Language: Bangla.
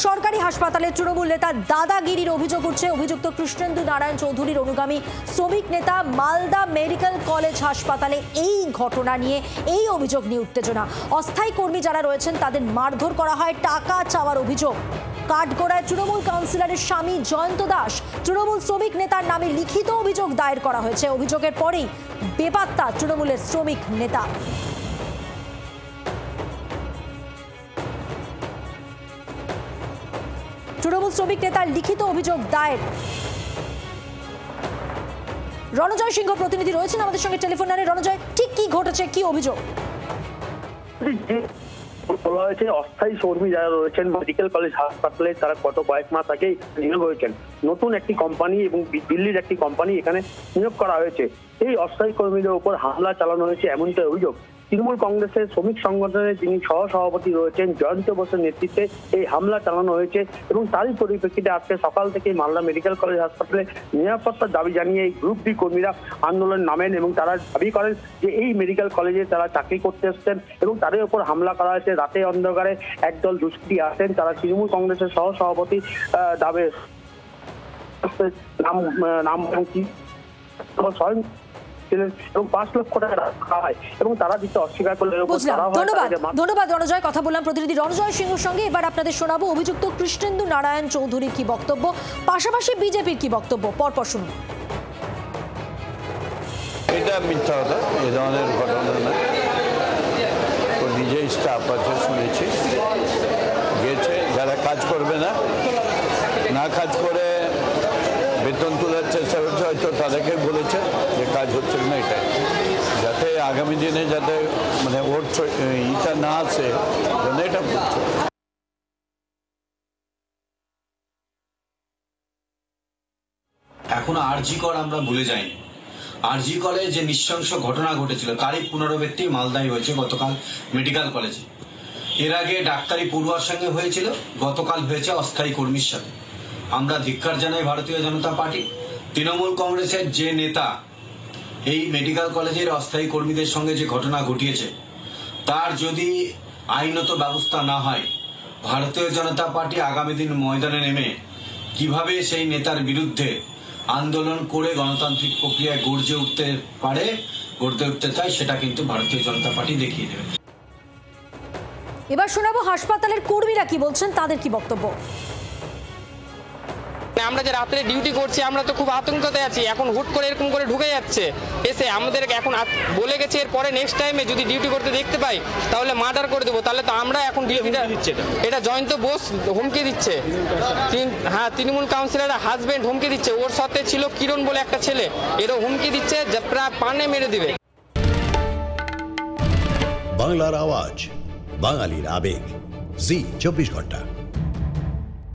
সরকারি হাসপাতালে তৃণমূল নেতার দাদাগিরির অভিযোগ উঠছে। অভিযুক্ত কৃষ্ণেন্দু নারায়ণ চৌধুরীর অনুগামী শ্রমিক নেতা মালদা মেডিকেল কলেজ হাসপাতালে এই ঘটনা নিয়ে এই অভিযোগ নিয়ে উত্তেজনা। অস্থায়ী কর্মী যারা রয়েছেন তাদের মারধর করা হয়, টাকা চাওয়ার অভিযোগ। কাঠগড়ায় তৃণমূল কাউন্সিলরের স্বামী জয়ন্ত দাস তৃণমূল শ্রমিক নেতার নামে লিখিত অভিযোগ দায়ের করা হয়েছে। অভিযোগের পরেই বেপাত্তা তৃণমূলের শ্রমিক নেতা। তৃণমূল শ্রমিক নেতার লিখিত অভিযোগ দায়ের। রণজয় সিংহ প্রতিনিধি রয়েছেন আমাদের সঙ্গে টেলিফোন লাইনে। রণজয়, ঠিক কি ঘটেছে, কি অভিযোগ? বলা হয়েছে অস্থায়ী কর্মী যারা রয়েছেন মেডিকেল কলেজ হাসপাতালে তারা গত কয়েক মাস আগে নিয়োগ হয়েছেন। নতুন একটি কোম্পানি এবং দিল্লির একটি কোম্পানি এখানে নিয়োগ করা হয়েছে। এই অস্থায়ী কর্মীদের উপর হামলা চালানো হয়েছে এমনটাই অভিযোগ। তৃণমূল কংগ্রেসের শ্রমিক সংগঠনের যিনি সহসভাপতি রয়েছেন জয়ন্ত বোসের নেতৃত্বে এই হামলা চালানো হয়েছে এবং তারই পরিপ্রেক্ষিতে আজকে সকাল থেকে মালদা মেডিকেল কলেজ হাসপাতালে নিরাপত্তার দাবি জানিয়ে এই গ্রুপ ডি কর্মীরা আন্দোলন নামেন এবং তারা দাবি করেন যে এই মেডিকেল কলেজে তারা চাকরি করতে এসছেন এবং তাদের উপর হামলা করা হয়েছে। রাতে অন্ধকারে একদল দুষ্কৃতী আসেন, তারা তৃণমূল কংগ্রেসের সহসভাপতি দাবে নাম কি স্বয়ং এবং 5 লক্ষ টাকা রাখা হয় এবং তারা দিতে অস্বীকার করলে। ধন্যবাদ রণজয়। কথা বললাম প্রতিনিধি রণজয় সিংহর সঙ্গে। এবার আপনাদের শোনাবো অভিযুক্ত কৃষ্ণেন্দু নারায়ণ চৌধুরীর কি বক্তব্য, পাশাপাশি বিজেপির কি বক্তব্য। পরপর শুনুন। এটা মিথ্যা কথা, এ ধরনের ঘটনা না। তো নিজেই স্টাফ আছে শুনেছি, গেছে যারা কাজ করবে না, না কাজ করে বেতন তোলার চেষ্টা করছে, হয়তো তাদেরকে বলেছে যে কাজ হচ্ছে না, এটাই যাতে আগামী দিনে যাতে মানে ওর ইটা না আসে এটা করছে। এখনো আরজি কর আমরা ভুলে যাইনি। আরজি কলে যে নৃশংস ঘটনা ঘটেছিল তারই পুনরাবৃত্তি মালদায় হয়েছে গতকাল মেডিকেল কলেজে। এর আগে ডাক্তারি পড়ুয়ার সঙ্গে হয়েছিল, গতকাল হয়েছে অস্থায়ী কর্মীর সাথে। আমরা ধিক্কার জানাই ভারতীয় জনতা পার্টি। তৃণমূল কংগ্রেসের যে নেতা এই মেডিকেল কলেজের অস্থায়ী কর্মীদের সঙ্গে যে ঘটনা ঘটিয়েছে তার যদি আইনত ব্যবস্থা না হয়, ভারতীয় জনতা পার্টি আগামী দিন ময়দানে নেমে কিভাবে সেই নেতার বিরুদ্ধে আন্দোলন করে গণতান্ত্রিক প্রক্রিয়ায় গর্জে উঠতে চায় সেটা কিন্তু ভারতীয় জনতা পার্টি দেখিয়ে দেবে। এবার শোনাবো হাসপাতালের কর্মীরা কি বলছেন, তাদের কি বক্তব্য। আমরা যে রাত্রে ডিউটি করছি আমরা তো খুব আতঙ্কতে আছি। এখন হুট করে এরকম করে ঢুকে যাচ্ছে এসে আমাদের এখন বলে গেছে এরপরে নেক্সট টাইমে যদি ডিউটি করতে দেখতে পাই তাহলে মার্ডার করে দেবো। তাহলে তো আমরা এখন ডিউটিটা দিচ্ছে, এটা জয়ন্ত বোস হুমকি দিচ্ছে। হ্যাঁ, তৃণমূল কাউন্সিলরের হাজবেন্ড হুমকি দিচ্ছে। ওর সাথে ছিল কিরণ বলে একটা ছেলে, এরও হুমকি দিচ্ছে যে প্রায় পানে মেরে দিবে। বাংলার আওয়াজ, বাঙালির আবেগ, জি 24 ঘন্টা।